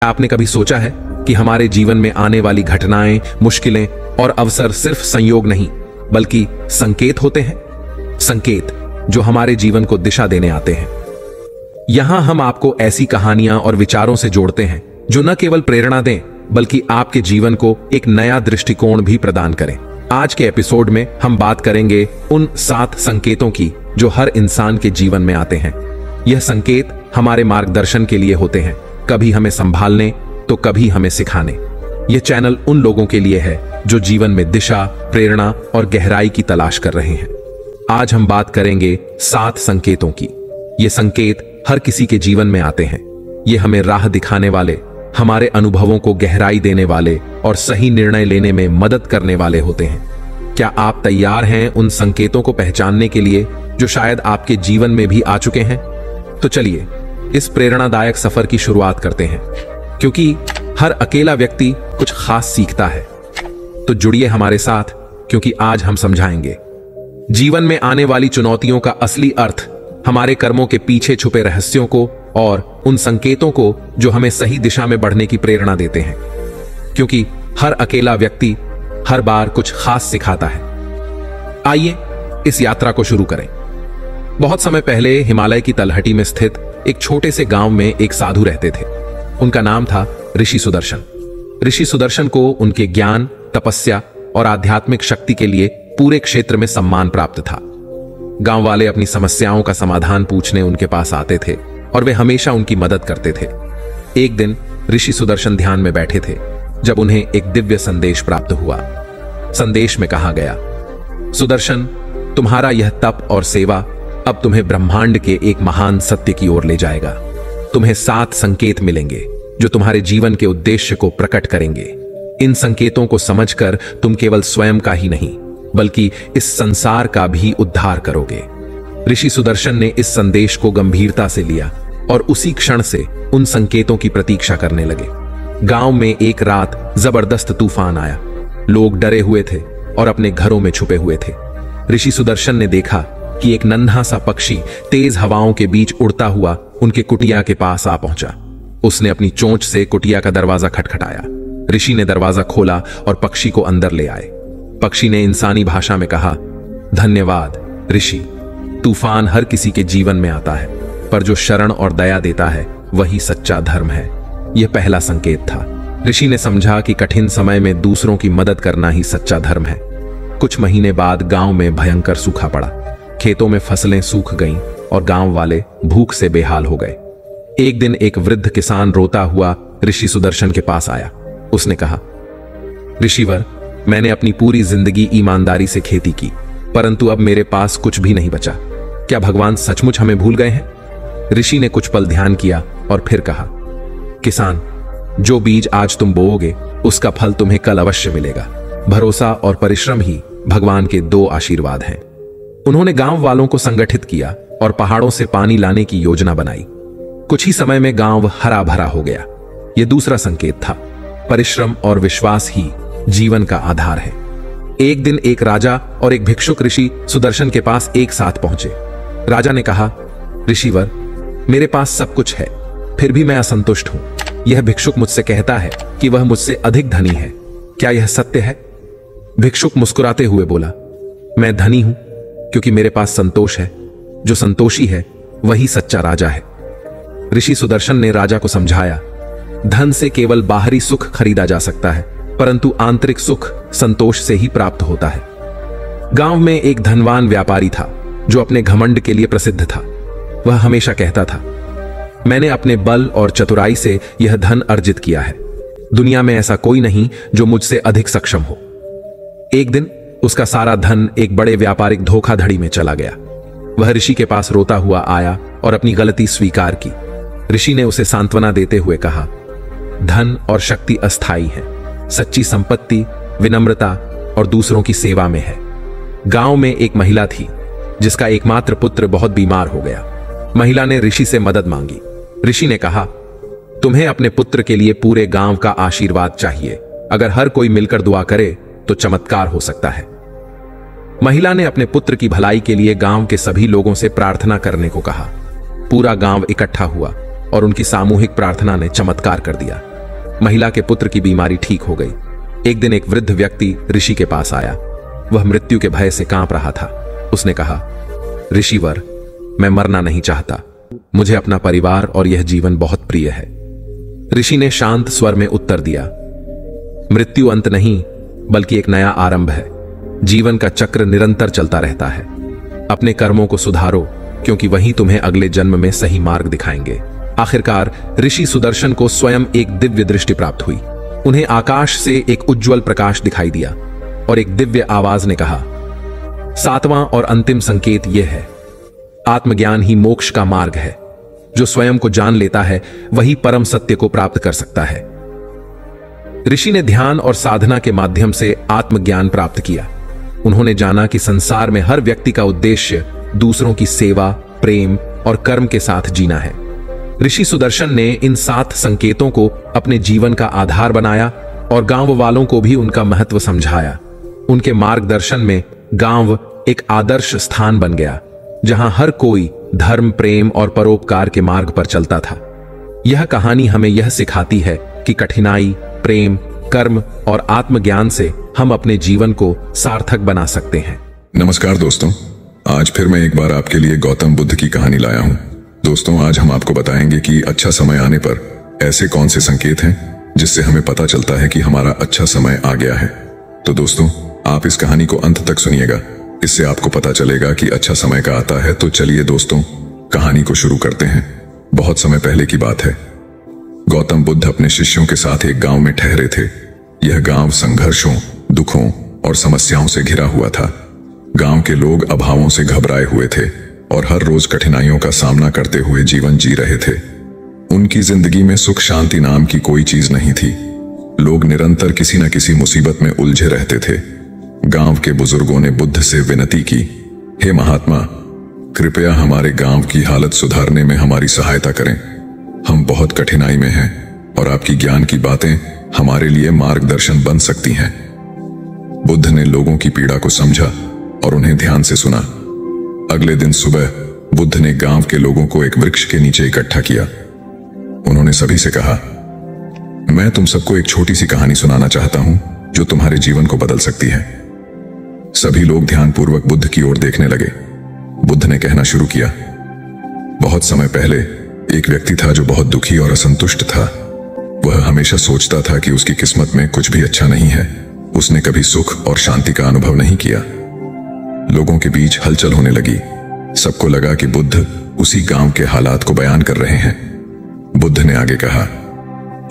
आपने कभी सोचा है कि हमारे जीवन में आने वाली घटनाएं, मुश्किलें और अवसर सिर्फ संयोग नहीं बल्कि संकेत होते हैं? संकेत जो हमारे जीवन को दिशा देने आते हैं। यहां हम आपको ऐसी कहानियां और विचारों से जोड़ते हैं जो न केवल प्रेरणा दें बल्कि आपके जीवन को एक नया दृष्टिकोण भी प्रदान करें। आज के एपिसोड में हम बात करेंगे उन 7 संकेतों की जो हर इंसान के जीवन में आते हैं। यह संकेत हमारे मार्गदर्शन के लिए होते हैं, कभी हमें संभालने तो कभी हमें सिखाने। यह चैनल उन लोगों के लिए है जो जीवन में दिशा, प्रेरणा और गहराई की तलाश कर रहे हैं। आज हम बात करेंगे 7 संकेतों की। ये संकेत हर किसी के जीवन में आते हैं। ये हमें राह दिखाने वाले, हमारे अनुभवों को गहराई देने वाले और सही निर्णय लेने में मदद करने वाले होते हैं। क्या आप तैयार हैं उन संकेतों को पहचानने के लिए जो शायद आपके जीवन में भी आ चुके हैं? तो चलिए इस प्रेरणादायक सफर की शुरुआत करते हैं, क्योंकि हर अकेला व्यक्ति कुछ खास सीखता है। तो जुड़िए हमारे साथ, क्योंकि आज हम समझाएंगे जीवन में आने वाली चुनौतियों का असली अर्थ, हमारे कर्मों के पीछे छुपे रहस्यों को और उन संकेतों को जो हमें सही दिशा में बढ़ने की प्रेरणा देते हैं। क्योंकि हर अकेला व्यक्ति हर बार कुछ खास सिखाता है। आइए इस यात्रा को शुरू करें। बहुत समय पहले हिमालय की तलहटी में स्थित एक छोटे से गांव में एक साधु रहते थे। उनका नाम था ऋषि सुदर्शन। ऋषि सुदर्शन को उनके ज्ञान, तपस्या और आध्यात्मिक शक्ति के लिए पूरे क्षेत्र में सम्मान प्राप्त था। गांव वाले अपनी समस्याओं का समाधान पूछने उनके पास आते थे और वे हमेशा उनकी मदद करते थे। एक दिन ऋषि सुदर्शन ध्यान में बैठे थे जब उन्हें एक दिव्य संदेश प्राप्त हुआ। संदेश में कहा गया, सुदर्शन, तुम्हारा यह तप और सेवा अब तुम्हें ब्रह्मांड के एक महान सत्य की ओर ले जाएगा। तुम्हें 7 संकेत मिलेंगे जो तुम्हारे जीवन के उद्देश्य को प्रकट करेंगे। इन संकेतों को समझकर तुम केवल स्वयं का ही नहीं बल्कि इस संसार का भी उद्धार करोगे। ऋषि सुदर्शन ने इस संदेश को गंभीरता से लिया और उसी क्षण से उन संकेतों की प्रतीक्षा करने लगे। गांव में एक रात जबरदस्त तूफान आया। लोग डरे हुए थे और अपने घरों में छुपे हुए थे। ऋषि सुदर्शन ने देखा कि एक नन्हा सा पक्षी तेज हवाओं के बीच उड़ता हुआ उनके कुटिया के पास आ पहुंचा। उसने अपनी चोंच से कुटिया का दरवाजा खटखटाया। ऋषि ने दरवाजा खोला और पक्षी को अंदर ले आए। पक्षी ने इंसानी भाषा में कहा, धन्यवाद ऋषि, तूफान हर किसी के जीवन में आता है, पर जो शरण और दया देता है वही सच्चा धर्म है। यह पहला संकेत था। ऋषि ने समझा कि कठिन समय में दूसरों की मदद करना ही सच्चा धर्म है। कुछ महीने बाद गांव में भयंकर सूखा पड़ा। खेतों में फसलें सूख गईं और गांव वाले भूख से बेहाल हो गए। एक दिन एक वृद्ध किसान रोता हुआ ऋषि सुदर्शन के पास आया। उसने कहा, ऋषिवर, मैंने अपनी पूरी जिंदगी ईमानदारी से खेती की, परंतु अब मेरे पास कुछ भी नहीं बचा। क्या भगवान सचमुच हमें भूल गए हैं? ऋषि ने कुछ पल ध्यान किया और फिर कहा, किसान, जो बीज आज तुम बोओगे उसका फल तुम्हें कल अवश्य मिलेगा। भरोसा और परिश्रम ही भगवान के 2 आशीर्वाद हैं। उन्होंने गांव वालों को संगठित किया और पहाड़ों से पानी लाने की योजना बनाई। कुछ ही समय में गांव हरा भरा हो गया। यह दूसरा संकेत था। परिश्रम और विश्वास ही जीवन का आधार है। एक दिन एक राजा और एक भिक्षुक ऋषि सुदर्शन के पास एक साथ पहुंचे। राजा ने कहा, ऋषिवर, मेरे पास सब कुछ है, फिर भी मैं असंतुष्ट हूं। यह भिक्षुक मुझसे कहता है कि वह मुझसे अधिक धनी है। क्या यह सत्य है? भिक्षुक मुस्कुराते हुए बोला, मैं धनी हूं क्योंकि मेरे पास संतोष है। जो संतोषी है वही सच्चा राजा है। ऋषि सुदर्शन ने राजा को समझाया, धन से केवल बाहरी सुख खरीदा जा सकता है, परंतु आंतरिक सुख संतोष से ही प्राप्त होता है। गांव में एक धनवान व्यापारी था जो अपने घमंड के लिए प्रसिद्ध था। वह हमेशा कहता था, मैंने अपने बल और चतुराई से यह धन अर्जित किया है। दुनिया में ऐसा कोई नहीं जो मुझसे अधिक सक्षम हो। एक दिन उसका सारा धन एक बड़े व्यापारिक धोखाधड़ी में चला गया। वह ऋषि के पास रोता हुआ आया और अपनी गलती स्वीकार की। ऋषि ने उसे सांत्वना देते हुए कहा, धन और शक्ति अस्थायी है। सच्ची संपत्ति विनम्रता और दूसरों की सेवा में है। गांव में एक महिला थी जिसका एकमात्र पुत्र बहुत बीमार हो गया। महिला ने ऋषि से मदद मांगी। ऋषि ने कहा, तुम्हें अपने पुत्र के लिए पूरे गांव का आशीर्वाद चाहिए। अगर हर कोई मिलकर दुआ करे तो चमत्कार हो सकता है। महिला ने अपने पुत्र की भलाई के लिए गांव के सभी लोगों से प्रार्थना करने को कहा। पूरा गांव इकट्ठा हुआ और उनकी सामूहिक प्रार्थना ने चमत्कार कर दिया। महिला के पुत्र की बीमारी ठीक हो गई। एक दिन एक वृद्ध व्यक्ति ऋषि के पास आया। वह मृत्यु के भय से कांप रहा था। उसने कहा, ऋषिवर, मैं मरना नहीं चाहता। मुझे अपना परिवार और यह जीवन बहुत प्रिय है। ऋषि ने शांत स्वर में उत्तर दिया, मृत्यु अंत नहीं, बल्कि एक नया आरंभ है। जीवन का चक्र निरंतर चलता रहता है। अपने कर्मों को सुधारो, क्योंकि वही तुम्हें अगले जन्म में सही मार्ग दिखाएंगे। आखिरकार ऋषि सुदर्शन को स्वयं एक दिव्य दृष्टि प्राप्त हुई। उन्हें आकाश से एक उज्ज्वल प्रकाश दिखाई दिया और एक दिव्य आवाज ने कहा, 7वां और अंतिम संकेत यह है, आत्मज्ञान ही मोक्ष का मार्ग है। जो स्वयं को जान लेता है वही परम सत्य को प्राप्त कर सकता है। ऋषि ने ध्यान और साधना के माध्यम से आत्मज्ञान प्राप्त किया। उन्होंने जाना कि संसार में हर व्यक्ति का उद्देश्य दूसरों की सेवा, प्रेम और कर्म के साथ जीना है। ऋषि सुदर्शन ने इन 7 संकेतों को अपने जीवन का आधार बनाया और गांव वालों को भी उनका महत्व समझाया। उनके मार्गदर्शन में गांव एक आदर्श स्थान बन गया, जहां हर कोई धर्म, प्रेम और परोपकार के मार्ग पर चलता था। यह कहानी हमें यह सिखाती है कि कठिनाई, प्रेम, कर्म और आत्मज्ञान से हम अपने जीवन को सार्थक बना सकते हैं। नमस्कार दोस्तों, आज फिर मैं एक बार आपके लिए गौतम बुद्ध की कहानी लाया हूं। दोस्तों, आज हम आपको बताएंगे कि अच्छा समय आने पर ऐसे कौन से संकेत हैं जिससे हमें पता चलता है कि हमारा अच्छा समय आ गया है। तो दोस्तों, आप इस कहानी को अंत तक सुनिएगा, इससे आपको पता चलेगा कि अच्छा समय का आता है। तो चलिए दोस्तों, कहानी को शुरू करते हैं। बहुत समय पहले की बात है। गौतम बुद्ध अपने शिष्यों के साथ एक गांव में ठहरे थे। यह गांव संघर्षों, दुखों और समस्याओं से घिरा हुआ था। गांव के लोग अभावों से घबराए हुए थे और हर रोज कठिनाइयों का सामना करते हुए जीवन जी रहे थे। उनकी जिंदगी में सुख शांति नाम की कोई चीज नहीं थी। लोग निरंतर किसी न किसी मुसीबत में उलझे रहते थे। गांव के बुजुर्गों ने बुद्ध से विनती की, हे महात्मा, कृपया हमारे गांव की हालत सुधारने में हमारी सहायता करें। हम बहुत कठिनाई में हैं और आपकी ज्ञान की बातें हमारे लिए मार्गदर्शन बन सकती हैं। बुद्ध ने लोगों की पीड़ा को समझा और उन्हें ध्यान से सुना। अगले दिन सुबह बुद्ध ने गांव के लोगों को एक वृक्ष के नीचे इकट्ठा किया। उन्होंने सभी से कहा, मैं तुम सबको एक छोटी सी कहानी सुनाना चाहता हूं जो तुम्हारे जीवन को बदल सकती है। सभी लोग ध्यानपूर्वक बुद्ध की ओर देखने लगे। बुद्ध ने कहना शुरू किया, बहुत समय पहले एक व्यक्ति था जो बहुत दुखी और असंतुष्ट था। वह हमेशा सोचता था कि उसकी किस्मत में कुछ भी अच्छा नहीं है। उसने कभी सुख और शांति का अनुभव नहीं किया। लोगों के बीच हलचल होने लगी। सबको लगा कि बुद्ध उसी गांव के हालात को बयान कर रहे हैं। बुद्ध ने आगे कहा,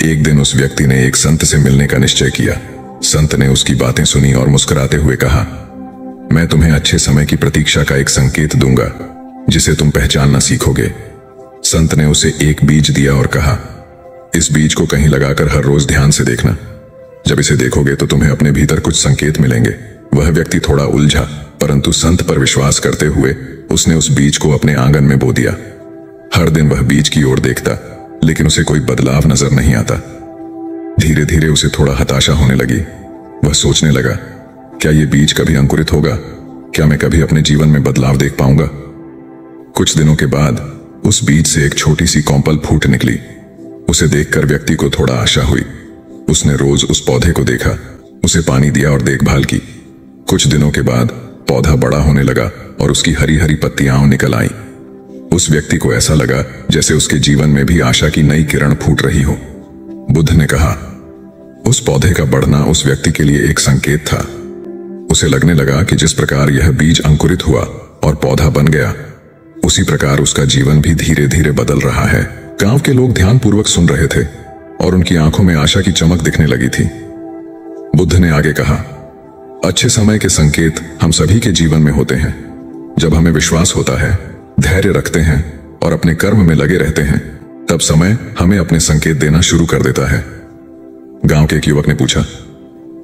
एक दिन उस व्यक्ति ने एक संत से मिलने का निश्चय किया। संत ने उसकी बातें सुनी और मुस्कुराते हुए कहा, मैं तुम्हें अच्छे समय की प्रतीक्षा का एक संकेत दूंगा जिसे तुम पहचानना सीखोगे। संत ने उसे एक बीज दिया और कहा, इस बीज को कहीं लगाकर हर रोज ध्यान से देखना। जब इसे देखोगे तो तुम्हें अपने भीतर कुछ संकेत मिलेंगे। वह व्यक्ति थोड़ा उलझा, परंतु संत पर विश्वास करते हुए उसने उस बीज को अपने आंगन में बो दिया। हर दिन वह बीज की ओर देखता, लेकिन उसे कोई बदलाव नजर नहीं आता। धीरे धीरे उसे थोड़ा हताशा होने लगी। वह सोचने लगा, क्या यह बीज कभी अंकुरित होगा? क्या मैं कभी अपने जीवन में बदलाव देख पाऊंगा? कुछ दिनों के बाद उस बीज से एक छोटी सी कौंपल फूट निकली। उसे देखकर व्यक्ति को थोड़ा आशा हुई। उसने रोज उस पौधे को देखा, उसे पानी दिया और देखभाल की। कुछ दिनों के बाद पौधा बड़ा होने लगा और उसकी हरी हरी पत्तियां निकल आई। उस व्यक्ति को ऐसा लगा जैसे उसके जीवन में भी आशा की नई किरण फूट रही हो। बुद्ध ने कहा, उस पौधे का बढ़ना उस व्यक्ति के लिए एक संकेत था। उसे लगने लगा कि जिस प्रकार यह बीज अंकुरित हुआ और पौधा बन गया, उसी प्रकार उसका जीवन भी धीरे धीरे बदल रहा है। गांव के लोग ध्यानपूर्वक सुन रहे थे और उनकी आंखों में आशा की चमक दिखने लगी थी। बुद्ध ने आगे कहा, अच्छे समय के संकेत हम सभी के जीवन में होते हैं। जब हमें विश्वास होता है, धैर्य रखते हैं और अपने कर्म में लगे रहते हैं, तब समय हमें अपने संकेत देना शुरू कर देता है। गांव के एक युवक ने पूछा,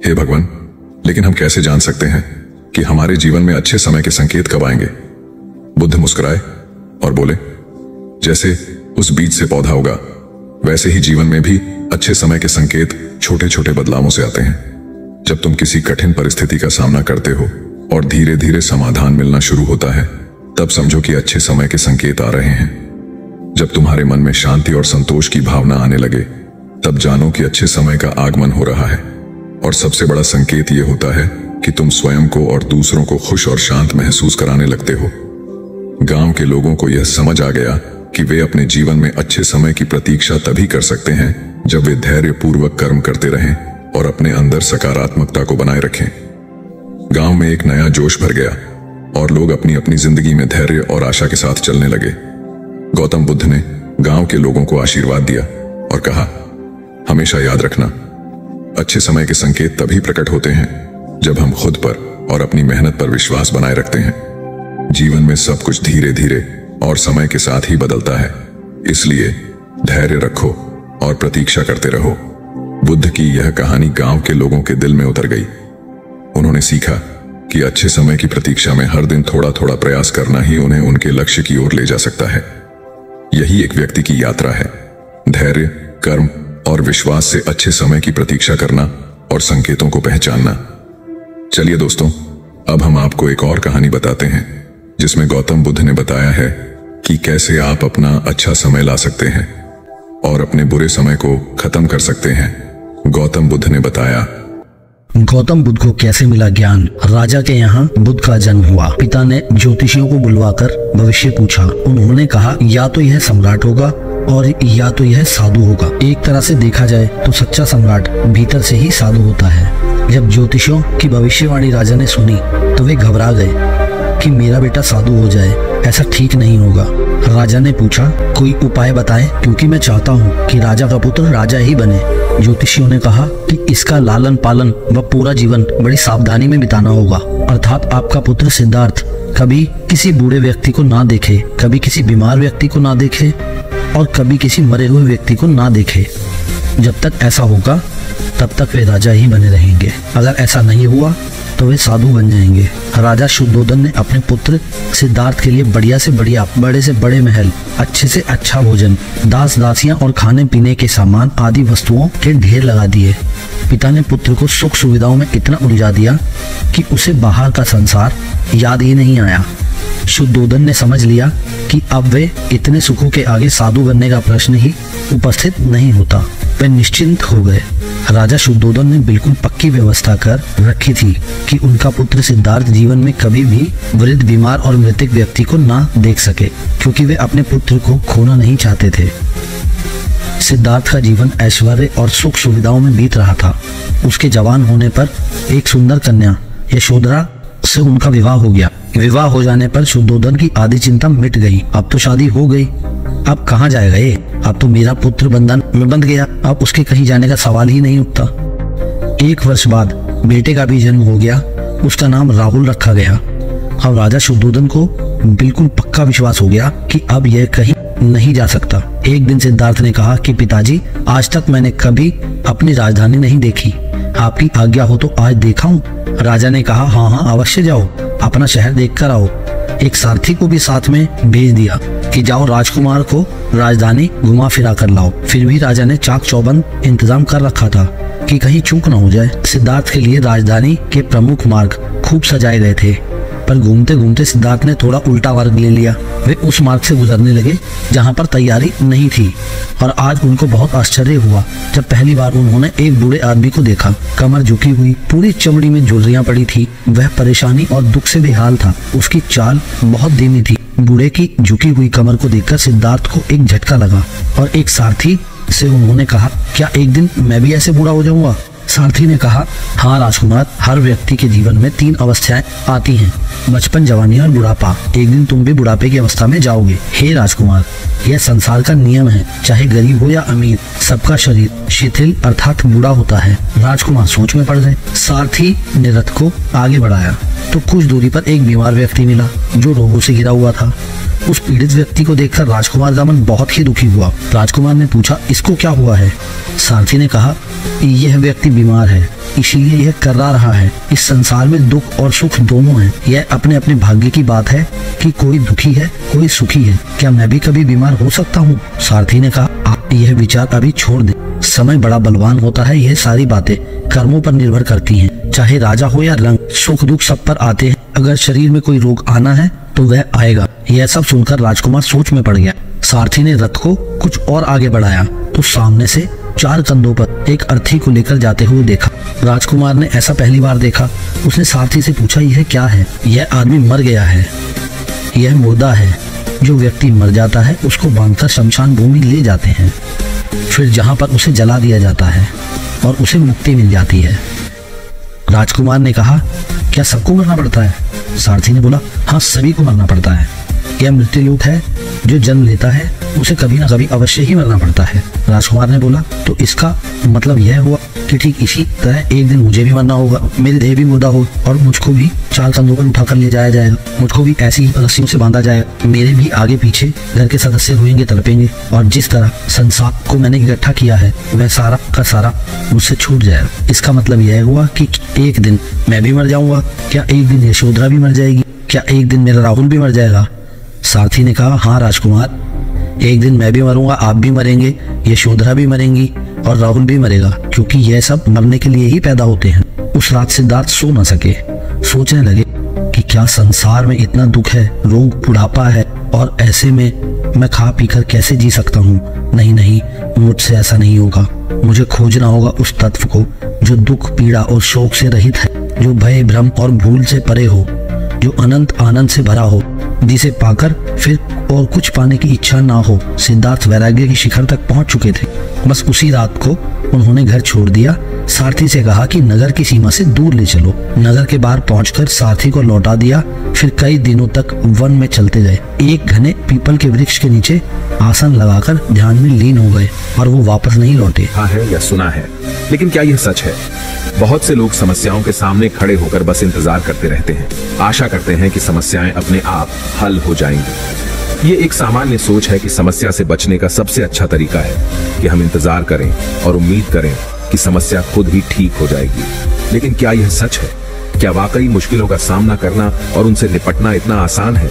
हे भगवान, लेकिन हम कैसे जान सकते हैं कि हमारे जीवन में अच्छे समय के संकेत कब आएंगे? बुद्ध मुस्कुराए और बोले, जैसे उस बीज से पौधा होगा, वैसे ही जीवन में भी अच्छे समय के संकेत छोटे छोटे बदलावों से आते हैं। जब तुम किसी कठिन परिस्थिति का सामना करते हो और धीरे धीरे समाधान मिलना शुरू होता है, तब समझो कि अच्छे समय के संकेत आ रहे हैं। जब तुम्हारे मन में शांति और संतोष की भावना आने लगे, तब जानो कि अच्छे समय का आगमन हो रहा है। और सबसे बड़ा संकेत यह होता है कि तुम स्वयं को और दूसरों को खुश और शांत महसूस कराने लगते हो। गांव के लोगों को यह समझ आ गया कि वे अपने जीवन में अच्छे समय की प्रतीक्षा तभी कर सकते हैं जब वे धैर्यपूर्वक कर्म करते रहें और अपने अंदर सकारात्मकता को बनाए रखें। गांव में एक नया जोश भर गया और लोग अपनी अपनी जिंदगी में धैर्य और आशा के साथ चलने लगे। गौतम बुद्ध ने गांव के लोगों को आशीर्वाद दिया और कहा, हमेशा याद रखना, अच्छे समय के संकेत तभी प्रकट होते हैं जब हम खुद पर और अपनी मेहनत पर विश्वास बनाए रखते हैं। जीवन में सब कुछ धीरे धीरे और समय के साथ ही बदलता है, इसलिए धैर्य रखो और प्रतीक्षा करते रहो। बुद्ध की यह कहानी गांव के लोगों के दिल में उतर गई। उन्होंने सीखा कि अच्छे समय की प्रतीक्षा में हर दिन थोड़ा थोड़ा प्रयास करना ही उन्हें उनके लक्ष्य की ओर ले जा सकता है। यही एक व्यक्ति की यात्रा है, धैर्य, कर्म और विश्वास से अच्छे समय की प्रतीक्षा करना और संकेतों को पहचानना। चलिए दोस्तों, अब हम आपको एक और कहानी बताते हैं जिसमें गौतम बुद्ध ने बताया है कि कैसे आप अपना अच्छा समय ला सकते हैं और अपने बुरे समय को खत्म कर सकते हैं। गौतम बुद्ध ने बताया, गौतम बुद्ध को कैसे मिला ज्ञान। राजा के यहाँ बुद्ध का जन्म हुआ। पिता ने ज्योतिषियों को बुलवाकर भविष्य पूछा। उन्होंने कहा, या तो यह सम्राट होगा और या तो यह साधु होगा। एक तरह से देखा जाए तो सच्चा सम्राट भीतर से ही साधु होता है। जब ज्योतिषियों की भविष्यवाणी राजा ने सुनी तो वे घबरा गए कि मेरा बेटा साधु हो जाए, ऐसा ठीक नहीं होगा। राजा ने पूछा, कोई उपाय बताएं, क्योंकि मैं चाहता हूँ कि राजा का पुत्र राजा ही बने। ज्योतिषियों ने कहा कि इसका लालन पालन व पूरा जीवन बड़ी सावधानी में बिताना होगा, अर्थात आपका पुत्र सिद्धार्थ कभी किसी बूढ़े व्यक्ति को ना देखे, कभी किसी बीमार व्यक्ति को ना देखे और कभी किसी मरे हुए व्यक्ति को ना देखे। जब तक ऐसा होगा तब तक वे राजा ही बने रहेंगे। अगर ऐसा नहीं हुआ तो वे साधु बन जाएंगे। राजा शुद्धोधन ने अपने पुत्र सिद्धार्थ के लिए बढ़िया से बढ़िया, बड़े से बड़े महल, अच्छे से अच्छा भोजन, दास दासियां और खाने पीने के सामान आदि वस्तुओं के ढेर लगा दिए। पिता ने पुत्र को सुख सुविधाओं में इतना उलझा दिया कि उसे बाहर का संसार याद ही नहीं आया। शुद्धोधन ने समझ लिया कि अब वे इतने सुखों के आगे साधु बनने का प्रश्न ही उपस्थित नहीं होता। वे निश्चिंत हो गए। राजा शुद्धोधन ने बिल्कुल पक्की व्यवस्था कर रखी थी कि उनका पुत्र सिद्धार्थ जीवन में कभी भी वृद्ध, बीमार और मृतक व्यक्ति को ना देख सके, क्योंकि वे अपने पुत्र को खोना नहीं चाहते थे। सिद्धार्थ का जीवन ऐश्वर्य और सुख सुविधाओं में बीत रहा था। उसके जवान होने पर एक सुंदर कन्या यशोधरा से उनका विवाह हो गया। विवाह हो जाने पर शुद्धोधन की आधी चिंता मिट गई। अब तो शादी हो गई, अब कहाँ जाएगा ये? अब तो मेरा पुत्र बंधन में बंध गया, अब उसके कहीं जाने का सवाल ही नहीं उठता। 1 वर्ष बाद बेटे का भी जन्म हो गया। उसका नाम राहुल रखा गया। अब राजा शुद्धोधन को बिल्कुल पक्का विश्वास हो गया कि अब यह कहीं नहीं जा सकता। एक दिन सिद्धार्थ ने कहा कि पिताजी, आज तक मैंने कभी अपनी राजधानी नहीं देखी, आपकी आज्ञा हो तो आज दिखाऊं। राजा ने कहा, हाँ हाँ अवश्य जाओ, अपना शहर देखकर आओ। एक सारथी को भी साथ में भेज दिया कि जाओ राजकुमार को राजधानी घुमा फिरा कर लाओ। फिर भी राजा ने चाक चौबंद इंतजाम कर रखा था कि कहीं चूक न हो जाए। सिद्धार्थ के लिए राजधानी के प्रमुख मार्ग खूब सजाए गए थे, पर घूमते घूमते सिद्धार्थ ने थोड़ा उल्टा मार्ग ले लिया। वे उस मार्ग से गुजरने लगे जहां पर तैयारी नहीं थी, और आज उनको बहुत आश्चर्य हुआ जब पहली बार उन्होंने एक बूढ़े आदमी को देखा। कमर झुकी हुई, पूरी चमड़ी में झुर्रियां पड़ी थी। वह परेशानी और दुख से बेहाल था। उसकी चाल बहुत धीमी थी। बूढ़े की झुकी हुई कमर को देखकर सिद्धार्थ को एक झटका लगा और एक सारथी से उन्होंने कहा, क्या एक दिन मैं भी ऐसे बूढ़ा हो जाऊंगा? सारथी ने कहा, हाँ राजकुमार, हर व्यक्ति के जीवन में 3 अवस्थाएं आती हैं, बचपन, जवानी और बुढ़ापा। एक दिन तुम भी बुढ़ापे की अवस्था में जाओगे। हे राजकुमार, यह संसार का नियम है, चाहे गरीब हो या अमीर, सबका शरीर शिथिल अर्थात बूढ़ा होता है। राजकुमार सोच में पड़ गए। सारथी ने रथ को आगे बढ़ाया तो कुछ दूरी पर एक बीमार व्यक्ति मिला जो रोगों से घिरा हुआ था। उस पीड़ित व्यक्ति को देखकर राजकुमार का मन बहुत ही दुखी हुआ। राजकुमार ने पूछा, इसको क्या हुआ है? सारथी ने कहा, यह व्यक्ति बीमार है, इसलिए यह कर्रा रहा है। इस संसार में दुख और सुख दोनों हैं। यह अपने अपने भाग्य की बात है कि कोई दुखी है, कोई सुखी है। क्या मैं भी कभी बीमार हो सकता हूँ? सारथी ने कहा, आप यह विचार अभी छोड़ दें। समय बड़ा बलवान होता है। यह सारी बातें कर्मों पर निर्भर करती हैं। चाहे राजा हो या रंग, सुख दुख सब पर आते हैं। अगर शरीर में कोई रोग आना है तो वह आएगा। यह सब सुनकर राजकुमार सोच में पड़ गया। सारथी ने रथ को कुछ और आगे बढ़ाया तो सामने से 4 कंधों पर एक अर्थी को लेकर जाते हुए देखा। राजकुमार ने ऐसा पहली बार देखा। उसने सारथी से पूछा, यह क्या है? यह आदमी मर गया है, यह मुर्दा है। जो व्यक्ति मर जाता है उसको बांधकर शमशान भूमि ले जाते हैं, फिर जहां पर उसे जला दिया जाता है और उसे मुक्ति मिल जाती है। राजकुमार ने कहा, क्या सबको मरना पड़ता है? सारथी ने बोला, हाँ, सभी को मरना पड़ता है। यह मृत्युलोक है। जो जन्म लेता है उसे कभी ना कभी अवश्य ही मरना पड़ता है। राजकुमार ने बोला, तो इसका मतलब यह हुआ कि ठीक इसी तरह एक दिन मुझे भी मरना होगा, मेरी देह भी मुर्दा हो और मुझको भी 4 कंधों पर उठाकर ले जाया जाएगा, मुझको भी ऐसी रस्सियों से बांधा जाएगा, मेरे भी आगे पीछे घर के सदस्य रोएंगे, तड़पेंगे और जिस तरह संसार को मैंने इकट्ठा किया है वह सारा का सारा मुझसे छूट जाएगा। इसका मतलब यह हुआ कि एक दिन मैं भी मर जाऊंगा। क्या एक दिन यशोधरा भी मर जाएगी? क्या एक दिन मेरा राहुल भी मर जाएगा? सारथी ने कहा, हाँ राजकुमार, एक दिन मैं भी मरूंगा, आप भी मरेंगे, यशोधरा भी मरेंगी और राहुल भी मरेगा, क्योंकि यह सब मरने के लिए ही पैदा होते हैं। उस रात सिद्धार्थ सो न सके। सोचने लगे कि क्या संसार में इतना दुख है, रोग, बुढ़ापा है और ऐसे में मैं खा पीकर कैसे जी सकता हूँ? नहीं नहीं, मुझसे ऐसा नहीं होगा। मुझे खोजना होगा उस तत्व को जो दुख, पीड़ा और शोक से रहित है, जो भय, भ्रम और भूल से परे हो, जो अनंत आनंद से भरा हो, जिसे पाकर फिर और कुछ पाने की इच्छा ना हो। सिद्धार्थ वैराग्य की शिखर तक पहुंच चुके थे। बस उसी रात को उन्होंने घर छोड़ दिया। सारथी से कहा कि नगर की सीमा से दूर ले चलो। नगर के बाहर पहुंचकर सारथी को लौटा दिया। फिर कई दिनों तक वन में चलते गए। एक घने पीपल के वृक्ष के नीचे आसन लगाकर ध्यान में लीन हो गए और वो वापस नहीं लौटे। हाँ है या सुना है, लेकिन क्या यह सच है? बहुत से लोग समस्याओं के सामने खड़े होकर बस इंतजार करते रहते हैं, आशा करते हैं कि समस्याएं अपने आप हल हो जाएंगी। ये एक सामान्य सोच है कि समस्या से बचने का सबसे अच्छा तरीका है कि हम इंतजार करें और उम्मीद करें कि समस्या खुद ही ठीक हो जाएगी। लेकिन क्या यह सच है? क्या वाकई मुश्किलों का सामना करना और उनसे निपटना इतना आसान है?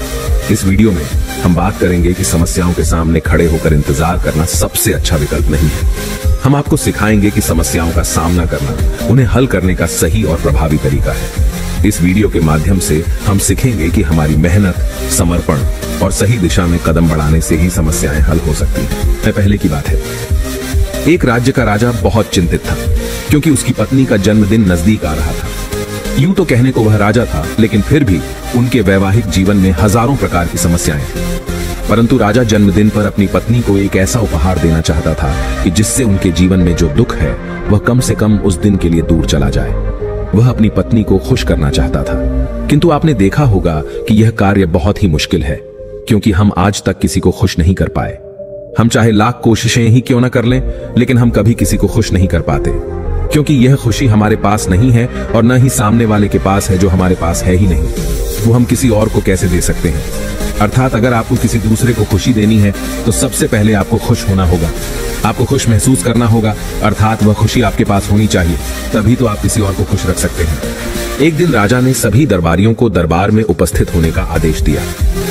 इस वीडियो में हम बात करेंगे कि समस्याओं के सामने खड़े होकर इंतजार करना सबसे अच्छा विकल्प नहीं है। हम आपको सिखाएंगे कि समस्याओं का सामना करना उन्हें हल करने का सही और प्रभावी तरीका है। इस वीडियो के माध्यम से हम सीखेंगे कि हमारी मेहनत, समर्पण और सही दिशा में कदम बढ़ाने से ही समस्याएं हल हो सकती हैं। पहले की बात है, एक राज्य का राजा बहुत चिंतित था क्योंकि उसकी पत्नी का जन्मदिन नजदीक आ रहा था। यूं तो कहने को वह राजा था, लेकिन फिर भी उनके वैवाहिक जीवन में हजारों प्रकार की समस्याएं थीं। परंतु राजा जन्मदिन पर अपनी पत्नी को एक ऐसा उपहार देना चाहता था कि जिससे उनके जीवन में जो दुख है वह कम से कम उस दिन के लिए दूर चला जाए। वह अपनी पत्नी को खुश करना चाहता था, किंतु आपने देखा होगा कि यह कार्य बहुत ही मुश्किल है, क्योंकि हम आज तक किसी को खुश नहीं कर पाए। हम चाहे लाख कोशिशें ही क्यों न कर लें, लेकिन हम कभी किसी को खुश नहीं कर पाते, क्योंकि यह खुशी हमारे पास नहीं है और न ही सामने वाले के पास है जो हमारे पास है ही नहीं। वो हम किसी और को कैसे दे सकते हैं? अर्थात अगर आपको किसी दूसरे को खुशी देनी है तो सबसे पहले आपको खुश होना होगा, आपको खुश महसूस करना होगा, अर्थात वह खुशी आपके पास होनी चाहिए, तभी तो आप किसी और को खुश रख सकते हैं। एक दिन राजा ने सभी दरबारियों को दरबार में उपस्थित होने का आदेश दिया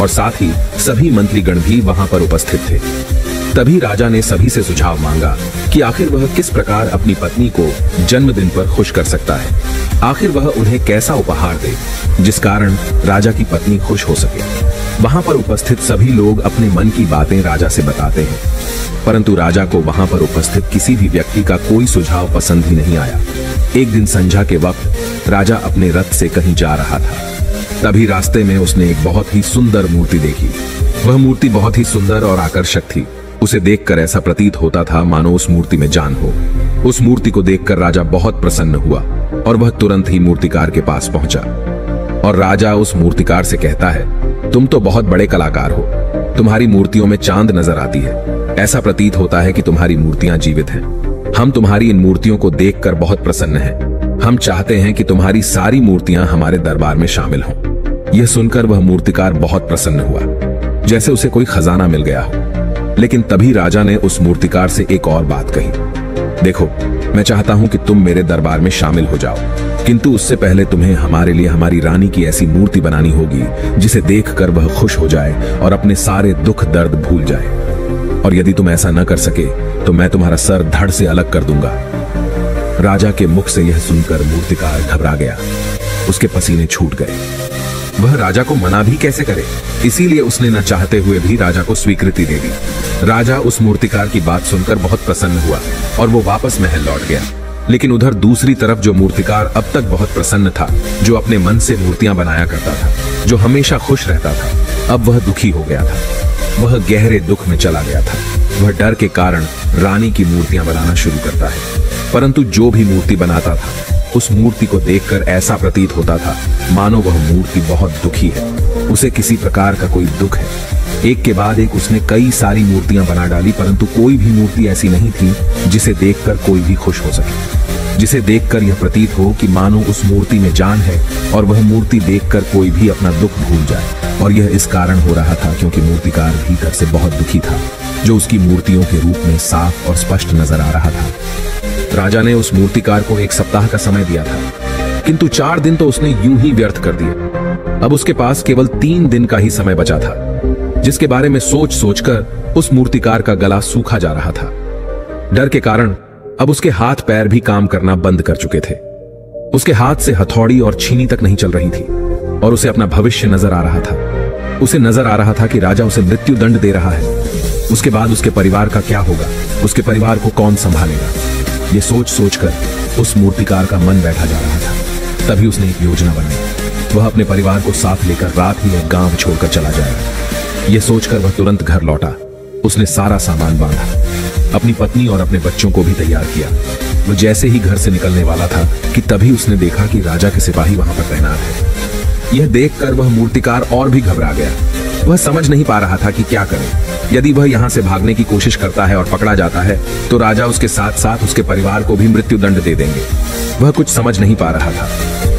और साथ ही सभी मंत्रीगण भी वहां पर उपस्थित थे। तभी राजा ने सभी से सुझाव मांगा कि आखिर वह किस प्रकार अपनी पत्नी को जन्मदिन पर खुश कर सकता है। आखिर वह उन्हें कैसा उपहार दे जिस कारण राजा की पत्नी खुश हो सके। वहां पर उपस्थित सभी लोग अपने मन की बातें राजा से बताते हैं, परंतु राजा को वहां पर उपस्थित किसी भी व्यक्ति का कोई सुझाव पसंद ही नहीं आया। एक दिन संध्या के वक्त राजा अपने रथ से कहीं जा रहा था। तभी रास्ते में उसने एक बहुत ही सुंदर मूर्ति देखी। वह मूर्ति बहुत ही सुंदर और आकर्षक थी। उसे देखकर ऐसा प्रतीत होता था मानो उस मूर्ति में जान हो। उस मूर्ति को देखकर राजा बहुत प्रसन्न हुआ और वह तुरंत ही मूर्तिकार के पास पहुंचा और राजा उस मूर्तिकार से कहता है, तुम तो बहुत बड़े कलाकार हो, तुम्हारी मूर्तियों में चांद नजर आती है, ऐसा प्रतीत होता है कि तुम्हारी मूर्तियां जीवित हैं। हम तुम्हारी इन मूर्तियों को देखकर बहुत प्रसन्न हैं। हम चाहते हैं कि तुम्हारी सारी मूर्तियां हमारे दरबार में शामिल हों। यह सुनकर वह मूर्तिकार बहुत प्रसन्न हुआ, जैसे उसे कोई खजाना मिल गया हो। लेकिन तभी राजा ने उस मूर्तिकार से एक और बात कही, देखो, मैं चाहता हूं कि तुम मेरे दरबार में शामिल हो जाओ, किंतु उससे पहले तुम्हें हमारे लिए हमारी रानी की ऐसी मूर्ति बनानी होगी जिसे देखकर वह खुश हो जाए और अपने सारे दुख दर्द भूल जाए। और यदि तुम ऐसा न कर सके तो मैं तुम्हारा सर धड़ से अलग कर दूंगा। राजा के मुख से यह सुनकर मूर्तिकार घबरा गया, उसके पसीने छूट गए। वह राजा को मना भी कैसे करे। इसीलिए उसने न चाहते हुए भी राजा को स्वीकृति दे दी। राजा उस मूर्तिकार की बात सुनकर बहुत प्रसन्न हुआ और वो वापस महल लौट गया। लेकिन उधर दूसरी तरफ जो मूर्तिकार अब तक बहुत प्रसन्न था, जो अपने मन से मूर्तियां बनाया करता था, जो हमेशा खुश रहता था, अब वह दुखी हो गया था। वह गहरे दुख में चला गया था। वह डर के कारण रानी की मूर्तियां बनाना शुरू करता है। परंतु जो भी मूर्ति बनाता था, उस मूर्ति को देखकर ऐसा प्रतीत होता था मानो वह मूर्ति बहुत दुखी है, उसे किसी प्रकार का कोई दुख है। एक के बाद एक उसने कई सारी मूर्तियां बना डाली, परंतु कोई भी मूर्ति ऐसी नहीं थी जिसे देखकर कोई भी खुश हो सके, जिसे देखकर यह प्रतीत हो कि मानो उस मूर्ति में जान है और वह मूर्ति देखकर कोई भी अपना दुख भूल जाए। और यह इस कारण हो रहा था क्योंकि मूर्तिकार भीतर से बहुत दुखी था, जो उसकी मूर्तियों के रूप में साफ और स्पष्ट नजर आ रहा था। राजा ने उस मूर्तिकार को 1 सप्ताह का समय दिया था, किंतु 4 दिन तो उसने यूं ही व्यर्थ कर दिए। अब उसके पास केवल 3 दिन का ही समय बचा था, जिसके बारे में सोच सोचकर उस मूर्तिकार का गला सूखा जा रहा था। डर के कारण अब उसके हाथ पैर भी काम करना बंद कर चुके थे। उसके हाथ से हथौड़ी और छीनी तक नहीं चल रही थी और उसे अपना भविष्य नजर आ रहा था। उसे नजर आ रहा था कि राजा उसे मृत्यु दंड दे रहा है। उसके बाद उसके परिवार का क्या होगा, उसके परिवार को कौन संभालेगा। ये सोच सोचकर उस मूर्तिकार का मन बैठा जा रहा था। तभी उसने एक योजना बनाई। वह अपने परिवार को साथ लेकर रात ही एक गांव छोड़कर चला जाएगा। यह सोचकर वह तुरंत घर लौटा। उसने सारा सामान बांधा, अपनी पत्नी और अपने बच्चों को भी तैयार किया। वह जैसे ही घर से निकलने वाला था कि तभी उसने देखा कि राजा के सिपाही वहां पर तैनात है। यह देखकर वह मूर्तिकार और भी घबरा गया। वह समझ नहीं पा रहा था कि क्या करे। यदि वह यहां से भागने की कोशिश करता है और पकड़ा जाता है तो राजा उसके साथ साथ उसके परिवार को भी मृत्यु दंड दे देंगे। वह कुछ समझ नहीं पा रहा था।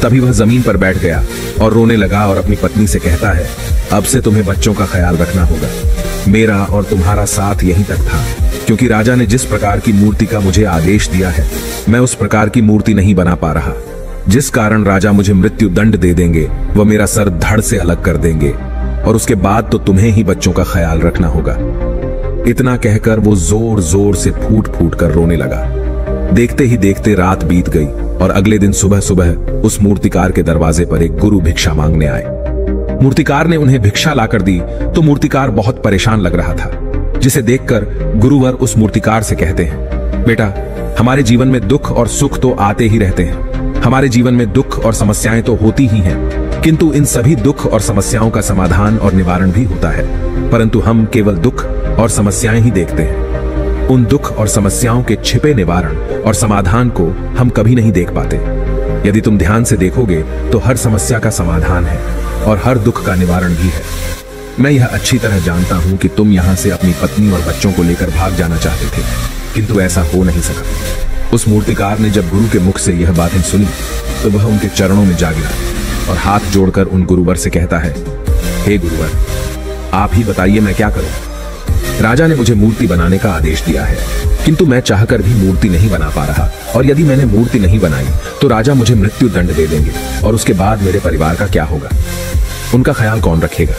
तभी वह जमीन पर बैठ गया और रोने लगा और अपनी पत्नी से कहता है, अब से तुम्हें बच्चों का ख्याल रखना होगा। मेरा और तुम्हारा साथ यहीं तक था, क्योंकि राजा ने जिस प्रकार की मूर्ति का मुझे आदेश दिया है, मैं उस प्रकार की मूर्ति नहीं बना पा रहा, जिस कारण राजा मुझे मृत्यु दंड दे देंगे। वह मेरा सर धड़ से अलग कर देंगे और उसके बाद तो तुम्हें ही बच्चों का ख्याल रखना होगा। इतना कहकर वो जोर जोर से फूट फूट कर रोने लगा। देखते ही देखते रात बीत गई और अगले दिन सुबह सुबह उस मूर्तिकार के दरवाजे पर एक गुरु भिक्षा मांगने आए। मूर्तिकार ने उन्हें भिक्षा लाकर दी तो मूर्तिकार बहुत परेशान लग रहा था, जिसे देखकर गुरुवर उस मूर्तिकार से कहते हैं, बेटा, हमारे जीवन में दुख और सुख तो आते ही रहते हैं। हमारे जीवन में दुख और समस्याएं तो होती ही हैं, किंतु इन सभी दुख और समस्याओं का समाधान और निवारण भी होता है, परंतु हम केवल दुख और समस्याएं ही देखते हैं। उन दुख और समस्याओं के छिपे निवारण और समाधान को हम कभी नहीं देख पाते। यदि तुम ध्यान से देखोगे तो हर समस्या का समाधान है और हर दुख का निवारण भी है। मैं यह अच्छी तरह जानता हूं कि तुम यहां से अपनी पत्नी और बच्चों को लेकर भाग जाना चाहते थे, किंतु ऐसा हो नहीं सका। उस मूर्तिकार ने जब गुरु के मुख से यह बातें सुनी तो वह उनके चरणों में जा गिरा और हाथ जोड़कर उन गुरुवर से कहता है, हे गुरुवर, आप ही बताइए मैं क्या करूं। राजा ने मुझे मूर्ति बनाने का आदेश दिया है, किंतु मैं चाहकर भी मूर्ति नहीं बना पा रहा, और यदि मैंने मूर्ति नहीं बनाई तो राजा मुझे मृत्यु दंड दे देंगे और उसके बाद मेरे परिवार का क्या होगा, उनका ख्याल कौन रखेगा।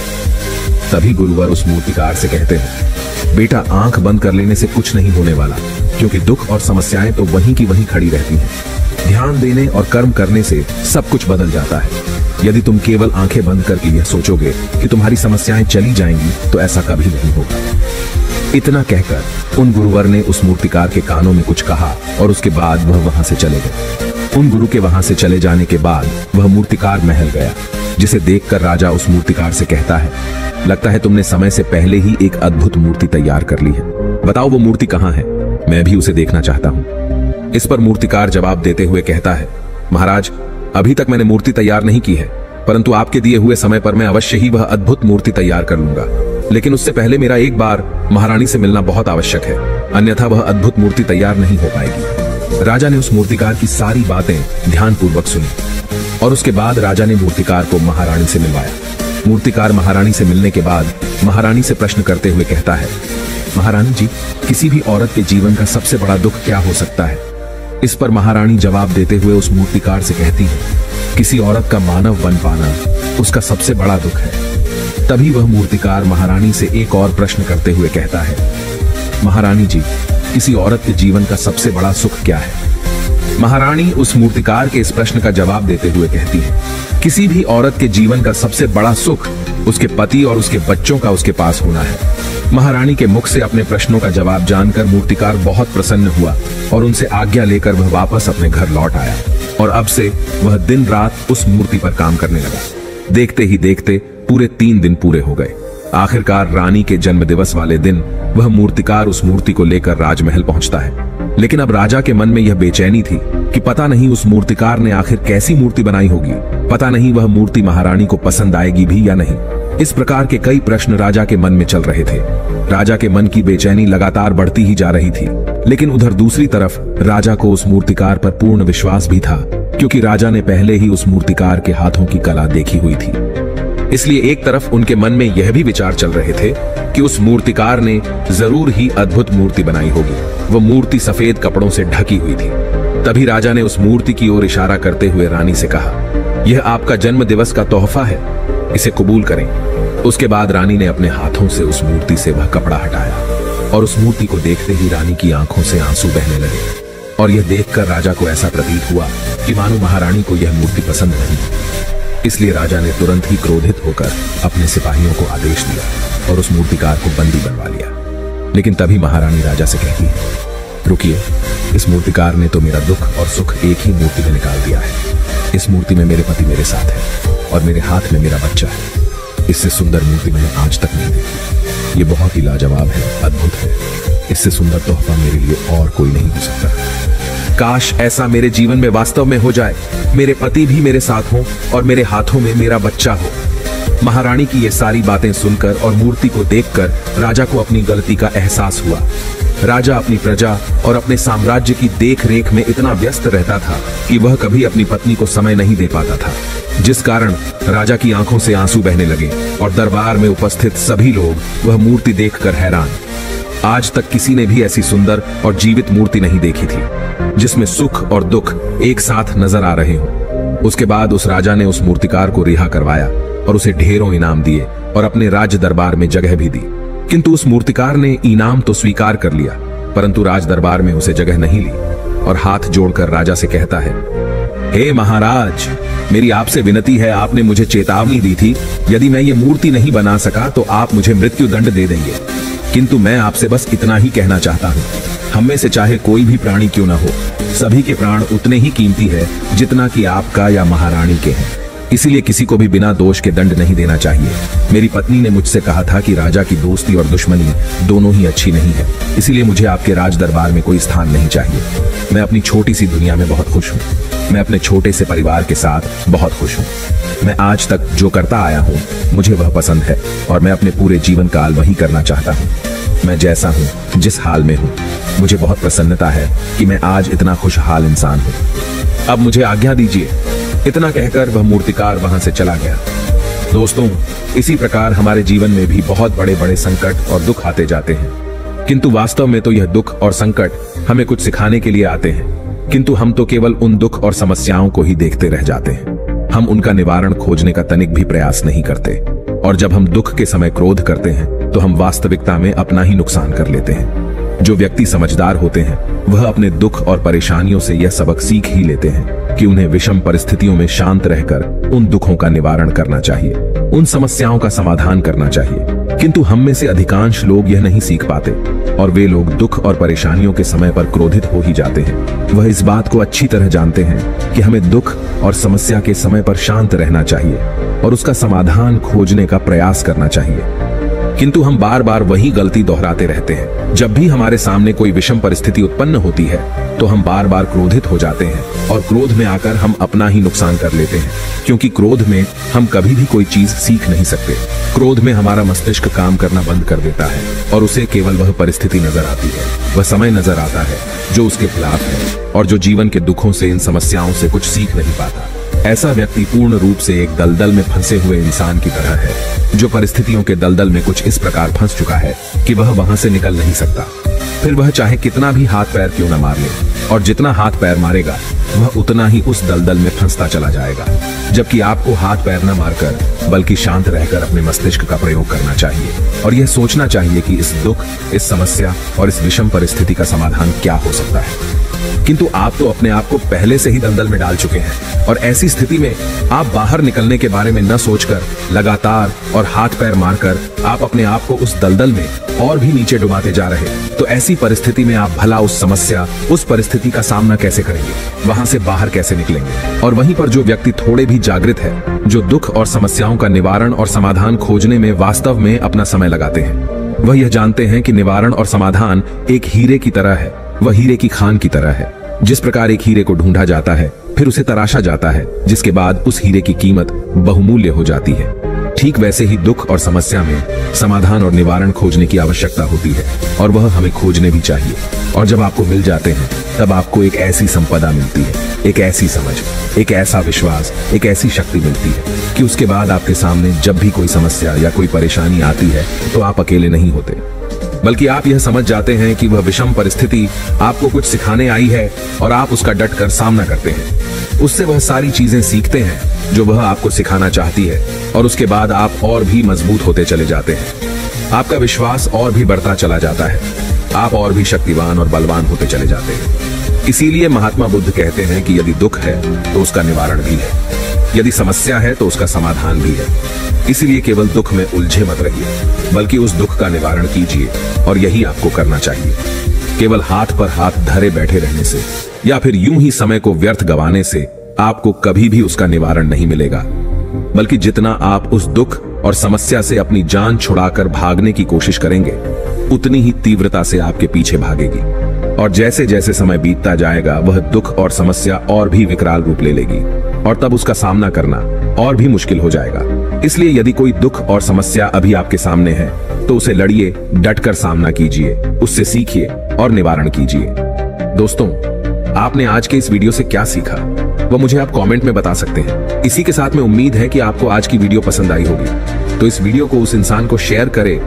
तभी गुरुवर उस मूर्तिकार से कहते हैं, बेटा, आंख बंद कर लेने से कुछ नहीं होने वाला, क्योंकि दुख और समस्याएं तो वहीं की वहीं खड़ी रहती हैं। ध्यान देने और कर्म करने से सब कुछ बदल जाता है। यदि तुम केवल आंखें बंद करके यह सोचोगे कि तुम्हारी समस्याएं चली जाएंगी तो ऐसा कभी नहीं होगा। इतना कहकर उन गुरुवर ने उस मूर्तिकार के कानों में कुछ कहा और उसके बाद वह वहां से चले गए। उन गुरु के वहां से चले जाने के बाद वह मूर्तिकार महल गया, जिसे देखकर राजा उस मूर्तिकार से कहता है, लगता है तुमने समय से पहले ही एक अद्भुत मूर्ति तैयार कर ली है। बताओ वो मूर्ति कहां है, मैं भी उसे देखना चाहता हूं। इस पर मूर्तिकार जवाब देते हुए कहता है, महाराज, अभी तक मैंने मूर्ति तैयार नहीं की है, परंतु आपके दिए हुए समय पर मैं अवश्य ही वह अद्भुत मूर्ति तैयार कर लूंगा। लेकिन उससे पहले मेरा एक बार महारानी से मिलना बहुत आवश्यक है, अन्यथा वह अद्भुत मूर्ति तैयार नहीं हो पाएगी। राजा ने उस मूर्तिकार की सारी बातें ध्यानपूर्वक सुनी और उसके बाद राजा ने मूर्तिकार को महारानी से मिलवाया। मूर्तिकार महारानी से मिलने के बाद महारानी से प्रश्न करते हुए कहता है, महारानी जी, किसी भी औरत के जीवन का सबसे बड़ा दुख क्या हो सकता है। इस पर महारानी जवाब देते हुए उस मूर्तिकार से कहती है, किसी औरत का मानव बन पाना उसका सबसे बड़ा दुख है। तभी वह मूर्तिकार महारानी से एक और प्रश्न करते हुए कहता है, महारानी जी, किसी औरत के जीवन का सबसे बड़ा सुख क्या है। महारानी उस मूर्तिकार के इस प्रश्न का जवाब देते हुए कहती है, किसी भी औरत के जीवन का सबसे बड़ा सुख उसके पति और उसके बच्चों का उसके पास होना है। महारानी के मुख से अपने प्रश्नों का जवाब जानकर मूर्तिकार बहुत प्रसन्न हुआ और उनसे आज्ञा लेकर वह वापस अपने घर लौट आया और अब से वह दिन रात उस मूर्ति पर काम करने लगा। देखते ही देखते पूरे 3 दिन पूरे हो गए। आखिरकार रानी के जन्मदिवस वाले दिन वह मूर्तिकार उस मूर्ति को लेकर राजमहल पहुंचता है। लेकिन अब राजा के मन में यह बेचैनी थी कि पता नहीं उस मूर्तिकार ने आखिर कैसी मूर्ति बनाई होगी, पता नहीं वह मूर्ति महारानी को पसंद आएगी भी या नहीं। इस प्रकार के कई प्रश्न राजा के मन में चल रहे थे। राजा के मन की बेचैनी लगातार बढ़ती ही जा रही थी, लेकिन उधर दूसरी तरफ राजा को उस मूर्तिकार पर पूर्ण विश्वास भी था, क्योंकि राजा ने पहले ही उस मूर्तिकार के हाथों की कला देखी हुई थी। इसलिए एक तरफ उनके मन में यह भी विचार चल रहे थे कि उस मूर्तिकार ने जरूर ही अद्भुत मूर्ति बनाई होगी। वह मूर्ति सफेद कपड़ों से ढकी हुई थी। तभी राजा ने उस मूर्ति की ओर इशारा करते हुए रानी से कहा, यह आपका जन्म दिवस का तोहफा है, इसे कबूल करें। उसके बाद रानी ने अपने हाथों से उस मूर्ति से वह कपड़ा हटाया और उस मूर्ति को देखते ही रानी की आंखों से आंसू बहने लगे और यह देखकर राजा को ऐसा प्रतीत हुआ कि मानो महारानी को यह मूर्ति पसंद नहीं। इसलिए राजा ने तुरंत ही क्रोधित होकर अपने सिपाहियों को आदेश दिया और उस मूर्तिकार को बंदी बनवा लिया। लेकिन तभी महारानी राजा से कहती है, रुकिए, इस मूर्तिकार ने तो मेरा दुख और सुख एक ही मूर्ति में निकाल दिया है। इस मूर्ति में मेरे पति मेरे साथ है और मेरे हाथ में मेरा बच्चा है। इससे सुंदर मूर्ति मैंने आज तक नहीं देखी। ये बहुत ही लाजवाब है, अद्भुत है। इससे सुंदर तोहफा मेरे लिए और कोई नहीं हो सकता। काश ऐसा मेरे जीवन में वास्तव में हो जाए, मेरे पति भी मेरे साथ हों और मेरे हाथों में मेरा बच्चा हो। महारानी की ये सारी बातें सुनकर और मूर्ति को देखकर राजा को अपनी गलती का एहसास हुआ। राजा अपनी प्रजा और अपने साम्राज्य की देख रेख में इतना व्यस्त रहता था कि वह कभी अपनी पत्नी को समय नहीं दे पाता था, जिस कारण राजा की आंखों से आंसू बहने लगे और दरबार में उपस्थित सभी लोग वह मूर्ति देखकर हैरान। आज तक किसी ने भी ऐसी सुंदर और जीवित मूर्ति नहीं देखी थी, जिसमें सुख और दुख एक साथ नजर आ रहे हों। उसके बाद उस राजा ने उस मूर्तिकार को रिहा करवाया और उसे ढेरों इनाम दिए और अपने राज्य दरबार में जगह भी दी। किंतु उस मूर्तिकार ने इनाम तो स्वीकार कर लिया, परंतु राज दरबार में उसे जगह नहीं ली और हाथ जोड़कर राजा से कहता है, हे महाराज, मेरी आपसे विनती है, आपने मुझे चेतावनी दी थी, यदि मैं ये मूर्ति नहीं बना सका तो आप मुझे मृत्यु दंड दे देंगे। किंतु मैं आपसे बस इतना ही कहना चाहता हूँ, हम में से चाहे कोई भी प्राणी क्यों न हो, सभी के प्राण उतने ही कीमती है जितना कि आपका या महारानी के हैं। इसीलिए किसी को भी बिना दोष के दंड नहीं देना चाहिए। मेरी पत्नी ने मुझसे कहा था कि राजा की दोस्ती और दुश्मनी दोनों ही अच्छी नहीं है, इसीलिए मुझे आपके राज दरबार में कोई स्थान नहीं चाहिए। मैं अपनी छोटी सी दुनिया में बहुत खुश हूँ। मैं अपने छोटे से परिवार के साथ बहुत खुश हूँ। मैं आज तक जो करता आया हूँ मुझे वह पसंद है और मैं अपने पूरे जीवन काल वही करना चाहता हूँ। मैं जैसा हूँ, जिस हाल में हूँ, मुझे बहुत प्रसन्नता है कि मैं आज इतना खुशहाल इंसान हूँ। अब मुझे आज्ञा दीजिए। इतना कहकर वह मूर्तिकार वहां से चला गया। दोस्तों, इसी प्रकार हमारे जीवन में भी बहुत बड़े बड़े संकट और दुख आते जाते हैं, किंतु वास्तव में तो यह दुख और संकट हमें कुछ सिखाने के लिए आते हैं, किंतु हम तो केवल उन दुख और समस्याओं को ही देखते रह जाते हैं। हम उनका निवारण खोजने का तनिक भी प्रयास नहीं करते और जब हम दुख के समय क्रोध करते हैं तो हम वास्तविकता में अपना ही नुकसान कर लेते हैं। जो व्यक्ति समझदार होते हैं वह अपने दुख और परेशानियों से यह सबक सीख ही लेते हैं कि उन्हें विषम परिस्थितियों में शांत रहकर उन दुखों का निवारण करना चाहिए, उन समस्याओं का समाधान करना चाहिए। किंतु हम में से अधिकांश लोग यह नहीं सीख पाते और वे लोग दुख और परेशानियों के समय पर क्रोधित हो ही जाते हैं। वह इस बात को अच्छी तरह जानते हैं कि हमें दुख और समस्या के समय पर शांत रहना चाहिए और उसका समाधान खोजने का प्रयास करना चाहिए, किंतु हम बार बार वही गलती दोहराते रहते हैं। जब भी हमारे सामने कोई विषम परिस्थिति उत्पन्न होती है तो हम बार बार क्रोधित हो जाते हैं और क्रोध में आकर हम अपना ही नुकसान कर लेते हैं, क्योंकि क्रोध में हम कभी भी कोई चीज सीख नहीं सकते। क्रोध में हमारा मस्तिष्क काम करना बंद कर देता है और उसे केवल वह परिस्थिति नजर आती है, वह समय नजर आता है जो उसके खिलाफ है और जो जीवन के दुखों से, इन समस्याओं से कुछ सीख नहीं पाता। ऐसा व्यक्ति पूर्ण रूप से एक दलदल में फंसे हुए इंसान की तरह है, जो परिस्थितियों के दलदल में कुछ इस प्रकार फंस चुका है कि वह वहां से निकल नहीं सकता। फिर वह चाहे कितना भी हाथ पैर क्यों न मार ले, और जितना हाथ पैर मारेगा वह उतना ही उस दलदल में फंसता चला जाएगा। जबकि आपको हाथ पैर न मारकर बल्कि शांत रहकर अपने मस्तिष्क का प्रयोग करना चाहिए और यह सोचना चाहिए कि इस दुख, इस समस्या और इस विषम परिस्थिति का समाधान क्या हो सकता है। किंतु आप तो अपने आप को पहले से ही दलदल में डाल चुके हैं और ऐसी स्थिति में आप बाहर निकलने के बारे में न सोचकर लगातार और हाथ पैर मारकर आप अपने आप को उस दलदल में और भी नीचे डुबाते जा रहे। तो ऐसी परिस्थिति में आप भला उस समस्या, उस परिस्थिति का सामना कैसे करेंगे, वहां से बाहर कैसे निकलेंगे? और वहीं पर जो व्यक्ति थोड़े भी जागृत है, जो दुख और समस्याओं का निवारण और समाधान खोजने में वास्तव में अपना समय लगाते हैं, वह यह जानते हैं कि निवारण और समाधान एक हीरे की तरह है, वह हीरे की खान की तरह है। जिस प्रकार एक हीरे को ढूंढा जाता है, फिर उसे तराशा जाता है, जिसके बाद उस हीरे की कीमत बहुमूल्य हो जाती है, ठीक वैसे ही दुख और समस्या में समाधान और निवारण खोजने की आवश्यकता होती है और वह हमें खोजने भी चाहिए। और जब आपको मिल जाते हैं, तब आपको एक ऐसी संपदा मिलती है, एक ऐसी समझ, एक ऐसा विश्वास, एक ऐसी शक्ति मिलती है कि उसके बाद आपके सामने जब भी कोई समस्या या कोई परेशानी आती है तो आप अकेले नहीं होते, बल्कि आप यह समझ जाते हैं कि वह विषम परिस्थिति आपको कुछ सिखाने आई है और आप उसका डटकर सामना करते हैं। उससे वह सारी चीजें सीखते हैं जो वह आपको सिखाना चाहती है और उसके बाद आप और भी मजबूत होते चले जाते हैं। आपका विश्वास और भी बढ़ता चला जाता है, आप और भी शक्तिवान और बलवान होते चले जाते हैं। इसीलिए महात्मा बुद्ध कहते हैं कि यदि दुख है तो उसका निवारण भी है, यदि समस्या है तो उसका समाधान भी है। इसीलिए केवल दुख में उलझे मत रहिए, बल्कि उस दुख का निवारण कीजिए और यही आपको करना चाहिए। केवल हाथ पर हाथ धरे बैठे रहने से या फिर यूं ही समय को व्यर्थ गंवाने से आपको कभी भी उसका निवारण नहीं मिलेगा, बल्कि जितना आप उस दुख और समस्या से अपनी जान छुड़ाकर भागने की कोशिश करेंगे, उतनी ही तीव्रता से आपके पीछे भागेगी और जैसे जैसे समय बीतता जाएगा वह दुख और समस्या और भी विकराल रूप ले लेगी और तब उसका सामना करना और भी मुश्किल हो जाएगा। इसलिए यदि कोई दुख और समस्या अभी आपके सामने है तो उसे लड़िए, डटकर सामना कीजिए, उससे सीखिए और निवारण कीजिए। दोस्तों, आपने आज के इस वीडियो से क्या सीखा वो मुझे आप कमेंट में बता सकते हैं। इसी के साथ में उम्मीद है कि आपको आज की वीडियो पसंद आई होगी, तो इस वीडियो को उस इंसान को शेयर करें